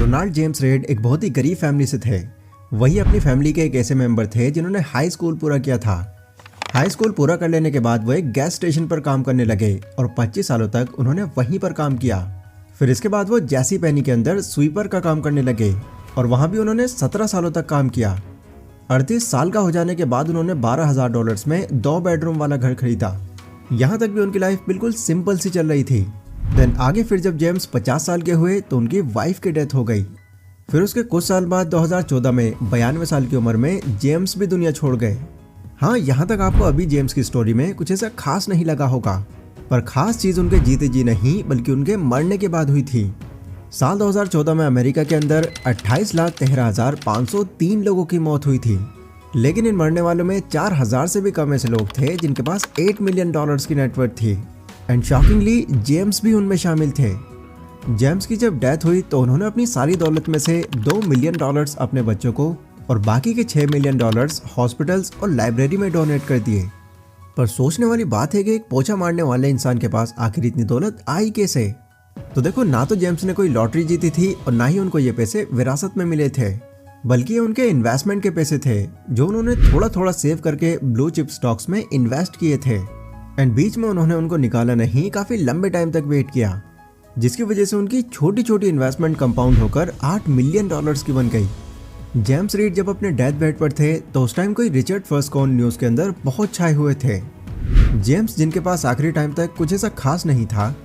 Ronald James red एक बहुत ही गरीब फैमिली से थे। वही अपनी फैमिली के एक ऐसे मेंबर थे जिन्होंने हाई स्कूल पूरा किया था। हाई स्कूल पूरा कर लेने के बाद वो एक गैस स्टेशन पर काम करने लगे और 25 सालों तक उन्होंने वहीं पर काम किया। फिर इसके बाद वो जैसी पेनी के अंदर स्वीपर का काम करने लगे और वहाँ भी उन्होंने 17 सालों तक काम किया। 38 साल का हो जाने के बाद उन्होंने $12,000 में 2 बेडरूम वाला घर खरीदा। यहाँ तक भी उनकी लाइफ बिल्कुल सिंपल सी चल रही थी। देन आगे फिर जब जेम्स 50 साल के हुए तो उनकी वाइफ की डेथ हो गई। फिर उसके कुछ साल बाद 2014 में 92 साल की उम्र में जेम्स भी दुनिया छोड़ गए। हाँ, यहाँ तक आपको अभी जेम्स की स्टोरी में कुछ ऐसा खास नहीं लगा होगा, पर खास चीज उनके जीते जी नहीं बल्कि उनके मरने के बाद हुई थी। साल 2014 में अमेरिका के अंदर 28,13,503 लोगों की मौत हुई थी, लेकिन इन मरने वालों में 4,000 से भी कम ऐसे लोग थे जिनके पास $8 मिलियन की नेटवर्थ थी। एंड शॉकिंगली जेम्स भी उनमें शामिल थे। जेम्स की जब डेथ हुई तो उन्होंने अपनी सारी दौलत में से $2 मिलियन अपने बच्चों को और बाकी के $6 मिलियन हॉस्पिटल्स और लाइब्रेरी में डोनेट कर दिए। पर सोचने वाली बात है कि एक पोछा मारने वाले इंसान के पास आखिर इतनी दौलत आई कैसे? तो देखो, ना तो जेम्स ने कोई लॉटरी जीती थी और ना ही उनको ये पैसे विरासत में मिले थे, बल्कि ये उनके इन्वेस्टमेंट के पैसे थे जो उन्होंने थोड़ा थोड़ा सेव करके ब्लू चिप स्टॉक्स में इन्वेस्ट किए थे। एंड बीच में उन्होंने उनको निकाला नहीं, काफी लंबे टाइम तक वेट किया, जिसकी वजह से उनकी छोटी छोटी इन्वेस्टमेंट कंपाउंड होकर $8 मिलियन की बन गई। जेम्स रीड जब अपने डेथ बेड पर थे तो उस टाइम कोई रिचर्ड फर्स्टकॉर्न न्यूज के अंदर बहुत छाए हुए थे। जेम्स जिनके पास आखिरी टाइम तक कुछ ऐसा खास नहीं था,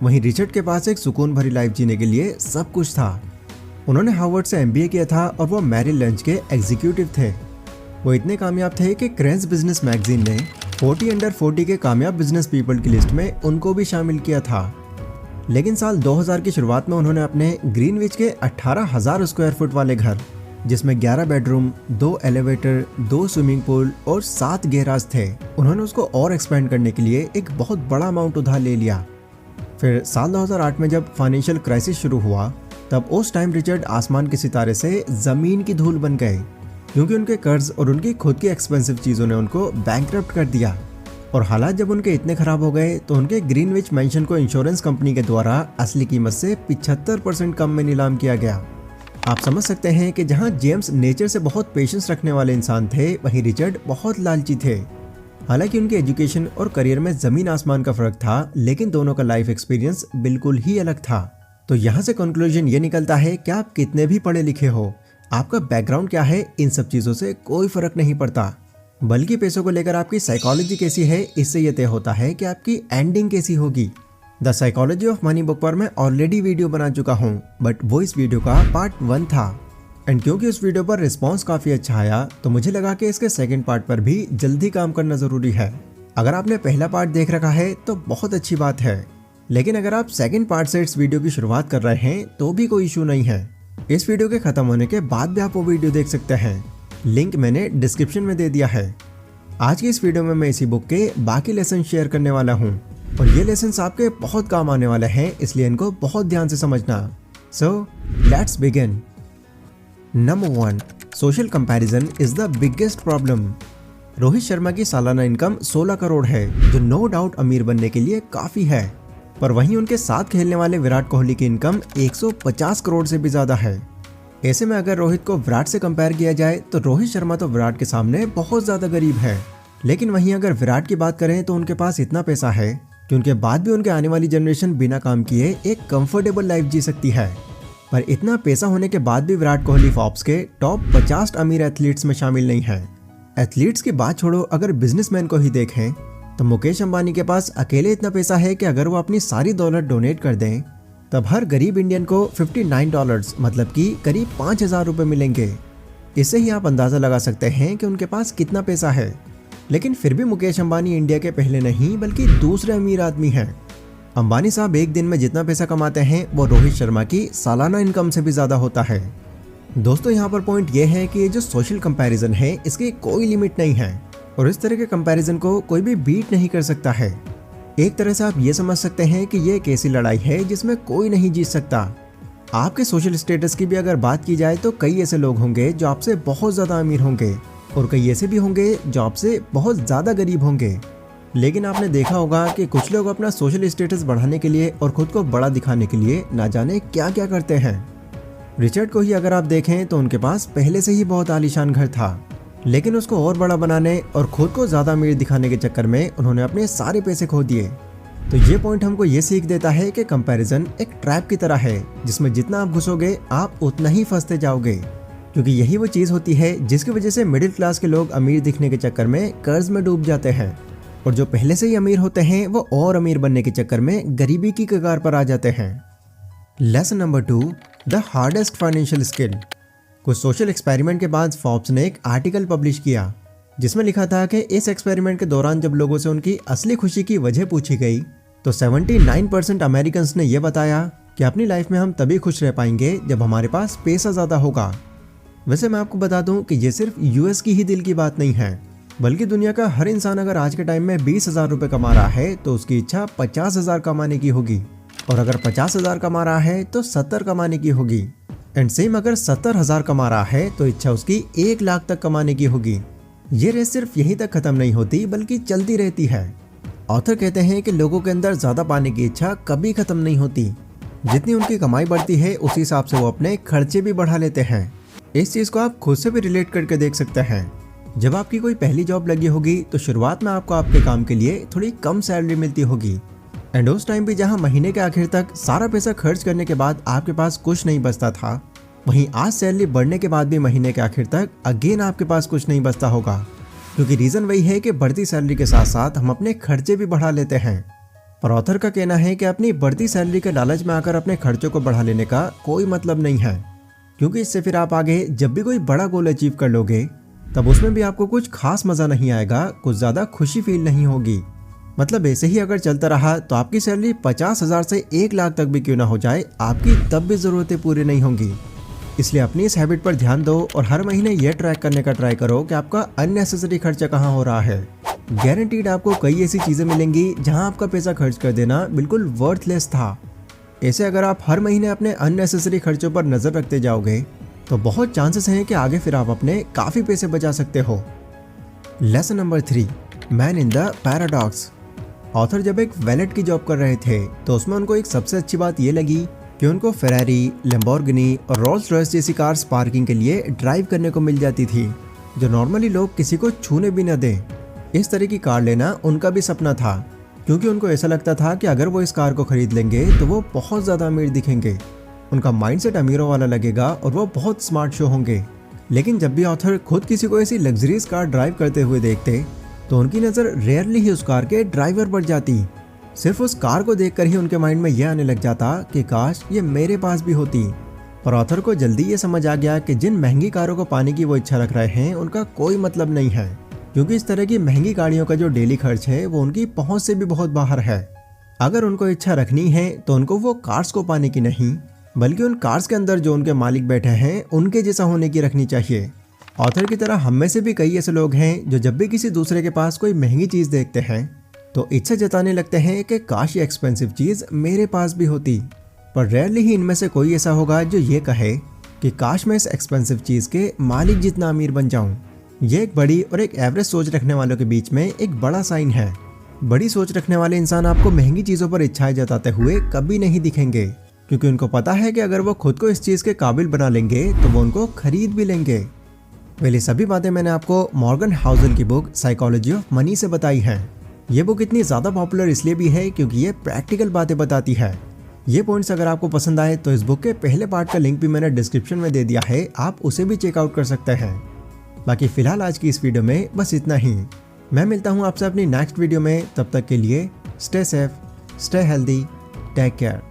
वहीं रिचर्ड के पास एक सुकून भरी लाइफ जीने के लिए सब कुछ था। उन्होंने हार्वर्ड से MBA किया था और वो मैरिल लंच के एग्जीक्यूटिव थे। वो इतने कामयाब थे कि क्रेंस बिजनेस मैगजीन ने 40 अंडर 40 के कामयाब बिजनेस पीपल की लिस्ट में उनको भी शामिल किया था। लेकिन साल 2000 की शुरुआत में उन्होंने अपने ग्रीनविच के 18,000 स्क्वायर फुट वाले घर, जिसमें 11 बेडरूम, 2 एलिवेटर, 2 स्विमिंग पूल और 7 गैराज थे, उन्होंने उसको और एक्सपेंड करने के लिए एक बहुत बड़ा अमाउंट उधार ले लिया। फिर साल 2008 में जब फाइनेंशियल क्राइसिस शुरू हुआ तब उस टाइम रिचर्ड आसमान के सितारे से जमीन की धूल बन गए, क्योंकि उनके कर्ज और उनकी खुद की एक्सपेंसिव चीज़ों ने उनको बैंकरप्ट कर दिया। और हालात जब उनके इतने खराब हो गए तो उनके ग्रीनविच मैंशन को इंश्योरेंस कंपनी के द्वारा असली कीमत से 75% कम में नीलाम किया गया। आप समझ सकते हैं कि जहां जेम्स नेचर से बहुत पेशेंस रखने वाले इंसान थे, वहीं रिचर्ड बहुत लालची थे। हालांकि उनके एजुकेशन और करियर में जमीन आसमान का फर्क था, लेकिन दोनों का लाइफ एक्सपीरियंस बिल्कुल ही अलग था। तो यहाँ से कंक्लूजन ये निकलता है कि आप कितने भी पढ़े लिखे हो, आपका बैकग्राउंड क्या है, इन सब चीज़ों से कोई फर्क नहीं पड़ता, बल्कि पैसों को लेकर आपकी साइकोलॉजी कैसी है, इससे यह तय होता है कि आपकी एंडिंग कैसी होगी। The psychology of money book पर मैं ऑलरेडी वीडियो बना चुका हूँ, बट वो इस वीडियो का पार्ट 1 था। एंड क्योंकि उस वीडियो पर रिस्पॉन्स काफ़ी अच्छा आया तो मुझे लगा कि इसके सेकेंड पार्ट पर भी जल्दी काम करना ज़रूरी है। अगर आपने पहला पार्ट देख रखा है तो बहुत अच्छी बात है, लेकिन अगर आप सेकेंड पार्ट से इस वीडियो की शुरुआत कर रहे हैं तो भी कोई इशू नहीं है। इस वीडियो के खत्म होने के बाद भी आप वो वीडियो देख सकते हैं, लिंक मैंने डिस्क्रिप्शन में दे दिया है। आज की इस वीडियो में मैं इसी बुक के बाकी लेसन शेयर करने वाला हूँ और ये लेसन्स आपके बहुत काम आने वाले हैं, इसलिए इनको बहुत ध्यान से समझना। So let's begin. Number 1, social comparison is the biggest problem. Rohit Sharma की सालाना इनकम 16 करोड़ है, जो नो डाउट अमीर बनने के लिए काफी है, पर वहीं उनके साथ खेलने वाले विराट कोहली की इनकम 150 करोड़ से भी ज्यादा है। ऐसे में अगर रोहित को विराट से कंपेयर किया जाए तो रोहित शर्मा तो विराट के सामने बहुत ज्यादा गरीब है। लेकिन वहीं अगर विराट की बात करें तो उनके पास इतना पैसा है कि उनके बाद भी उनके आने वाली जनरेशन बिना काम किए एक कंफर्टेबल लाइफ जी सकती है। पर इतना पैसा होने के बाद भी विराट कोहली फोर्ब्स के टॉप 50 अमीर एथलीट्स में शामिल नहीं है। एथलीट्स की बात छोड़ो, अगर बिजनेसमैन को ही देखें तो मुकेश अंबानी के पास अकेले इतना पैसा है कि अगर वो अपनी सारी दौलत डोनेट कर दें तब हर गरीब इंडियन को $59 मतलब कि करीब 5,000 रुपये मिलेंगे। इससे ही आप अंदाज़ा लगा सकते हैं कि उनके पास कितना पैसा है। लेकिन फिर भी मुकेश अंबानी इंडिया के पहले नहीं बल्कि दूसरे अमीर आदमी हैं। अंबानी साहब एक दिन में जितना पैसा कमाते हैं वो रोहित शर्मा की सालाना इनकम से भी ज़्यादा होता है। दोस्तों, यहाँ पर पॉइंट ये है कि ये जो सोशल कंपैरिजन है इसकी कोई लिमिट नहीं है और इस तरह के कंपैरिजन को कोई भी बीट नहीं कर सकता है। एक तरह से आप ये समझ सकते हैं कि ये एक ऐसी लड़ाई है जिसमें कोई नहीं जीत सकता। आपके सोशल स्टेटस की भी अगर बात की जाए तो कई ऐसे लोग होंगे जो आपसे बहुत ज़्यादा अमीर होंगे और कई ऐसे भी होंगे जो आपसे बहुत ज़्यादा गरीब होंगे। लेकिन आपने देखा होगा कि कुछ लोग अपना सोशल स्टेटस बढ़ाने के लिए और खुद को बड़ा दिखाने के लिए ना जाने क्या क्या करते हैं। रिचर्ड को ही अगर आप देखें तो उनके पास पहले से ही बहुत आलीशान घर था, लेकिन उसको और बड़ा बनाने और खुद को ज़्यादा अमीर दिखाने के चक्कर में उन्होंने अपने सारे पैसे खो दिए। तो ये पॉइंट हमको ये सीख देता है कि कंपैरिजन एक ट्रैप की तरह है, जिसमें जितना आप घुसोगे आप उतना ही फंसते जाओगे, क्योंकि यही वो चीज़ होती है जिसकी वजह से मिडिल क्लास के लोग अमीर दिखने के चक्कर में कर्ज में डूब जाते हैं, और जो पहले से ही अमीर होते हैं वो और अमीर बनने के चक्कर में गरीबी की कगार पर आ जाते हैं। Lesson number 2, the hardest financial skill. कुछ सोशल एक्सपेरिमेंट के बाद फोर्ब्स ने एक आर्टिकल पब्लिश किया जिसमें लिखा था कि इस एक्सपेरिमेंट के दौरान जब लोगों से उनकी असली खुशी की वजह पूछी गई तो 79% अमेरिकन्स ने यह बताया कि अपनी लाइफ में हम तभी खुश रह पाएंगे जब हमारे पास पैसा ज़्यादा होगा। वैसे मैं आपको बता दूं कि ये सिर्फ यूएस की ही दिल की बात नहीं है, बल्कि दुनिया का हर इंसान अगर आज के टाइम में 20,000 रुपये कमा रहा है तो उसकी इच्छा 50,000 कमाने की होगी, और अगर 50,000 कमा रहा है तो 70 कमाने की होगी, एंड सेम अगर 70,000 कमा रहा है तो इच्छा उसकी 1 लाख तक कमाने की होगी। ये रेस सिर्फ यहीं तक खत्म नहीं होती बल्कि चलती रहती है। ऑथर कहते हैं कि लोगों के अंदर ज़्यादा पाने की इच्छा कभी खत्म नहीं होती। जितनी उनकी कमाई बढ़ती है उसी हिसाब से वो अपने खर्चे भी बढ़ा लेते हैं। इस चीज़ को आप खुद से भी रिलेट करके देख सकते हैं। जब आपकी कोई पहली जॉब लगी होगी तो शुरुआत में आपको आपके काम के लिए थोड़ी कम सैलरी मिलती होगी, एंड उस टाइम भी जहां महीने के आखिर तक सारा पैसा खर्च करने के बाद आपके पास कुछ नहीं बचता था, वहीं आज सैलरी बढ़ने के बाद भी महीने के आखिर तक अगेन आपके पास कुछ नहीं बचता होगा, क्योंकि रीज़न वही है कि बढ़ती सैलरी के साथ साथ हम अपने खर्चे भी बढ़ा लेते हैं। और ऑथर का कहना है कि अपनी बढ़ती सैलरी के लालच में आकर अपने खर्चों को बढ़ा लेने का कोई मतलब नहीं है, क्योंकि इससे फिर आप आगे जब भी कोई बड़ा गोल अचीव कर लोगे तब उसमें भी आपको कुछ खास मज़ा नहीं आएगा, कुछ ज़्यादा खुशी फील नहीं होगी। मतलब ऐसे ही अगर चलता रहा तो आपकी सैलरी 50,000 से 1 लाख तक भी क्यों ना हो जाए, आपकी तब भी ज़रूरतें पूरी नहीं होंगी। इसलिए अपनी इस हैबिट पर ध्यान दो और हर महीने यह ट्रैक करने का ट्राई करो कि आपका अननेसेसरी खर्चा कहाँ हो रहा है। गारंटीड आपको कई ऐसी चीज़ें मिलेंगी जहाँ आपका पैसा खर्च कर देना बिल्कुल वर्थलेस था। ऐसे अगर आप हर महीने अपने अननेसेसरी खर्चों पर नज़र रखते जाओगे तो बहुत चांसेस हैं कि आगे फिर आप अपने काफ़ी पैसे बचा सकते हो। Lesson number 3, man in the paradox. Author जब एक वैलेट की जॉब कर रहे थे तो उसमें उनको एक सबसे अच्छी बात ये लगी कि उनको फेरारी, लैम्बोर्गिनी और रोल्स रॉयस जैसी कार्स पार्किंग के लिए ड्राइव करने को मिल जाती थी, जो नॉर्मली लोग किसी को छूने भी न दें। इस तरह की कार लेना उनका भी सपना था, क्योंकि उनको ऐसा लगता था कि अगर वो इस कार को खरीद लेंगे तो वो बहुत ज़्यादा अमीर दिखेंगे, उनका माइंडसेट अमीरों वाला लगेगा और वो बहुत स्मार्ट शो होंगे। लेकिन जब भी ऑथर खुद किसी को ऐसी लग्जरियस कार ड्राइव करते हुए देखते तो उनकी नज़र रेयरली ही उस कार के ड्राइवर पर जाती। सिर्फ उस कार को देखकर ही उनके माइंड में यह आने लग जाता कि काश ये मेरे पास भी होती। पर ऑथर को जल्दी ये समझ आ गया कि जिन महंगी कारों को पाने की वो इच्छा रख रहे हैं उनका कोई मतलब नहीं है, क्योंकि इस तरह की महंगी गाड़ियों का जो डेली खर्च है वो उनकी पहुंच से भी बहुत बाहर है। अगर उनको इच्छा रखनी है तो उनको वो कार्स को पाने की नहीं, बल्कि उन कार्स के अंदर जो उनके मालिक बैठे हैं उनके जैसा होने की रखनी चाहिए। ऑथर की तरह हम में से भी कई ऐसे लोग हैं जो जब भी किसी दूसरे के पास कोई महंगी चीज़ देखते हैं तो इच्छा जताने लगते हैं कि काश ये एक्सपेंसिव चीज़ मेरे पास भी होती। पर रेयरली ही इनमें से कोई ऐसा होगा जो ये कहे कि काश मैं इस एक्सपेंसिव चीज़ के मालिक जितना अमीर बन जाऊं। ये एक बड़ी और एक एवरेज सोच रखने वालों के बीच में एक बड़ा साइन है। बड़ी सोच रखने वाले इंसान आपको महंगी चीज़ों पर इच्छाएं जताते हुए कभी नहीं दिखेंगे, क्योंकि उनको पता है कि अगर वो खुद को इस चीज़ के काबिल बना लेंगे तो वो उनको खरीद भी लेंगे। ये सभी बातें मैंने आपको मॉर्गन हाउसल की बुक साइकोलॉजी ऑफ मनी से बताई हैं। ये बुक इतनी ज़्यादा पॉपुलर इसलिए भी है क्योंकि ये प्रैक्टिकल बातें बताती है। ये पॉइंट्स अगर आपको पसंद आए तो इस बुक के पहले पार्ट का लिंक भी मैंने डिस्क्रिप्शन में दे दिया है, आप उसे भी चेकआउट कर सकते हैं। बाकी फिलहाल आज की इस वीडियो में बस इतना ही। मैं मिलता हूँ आपसे अपनी नेक्स्ट वीडियो में, तब तक के लिए stay safe, stay healthy, take care.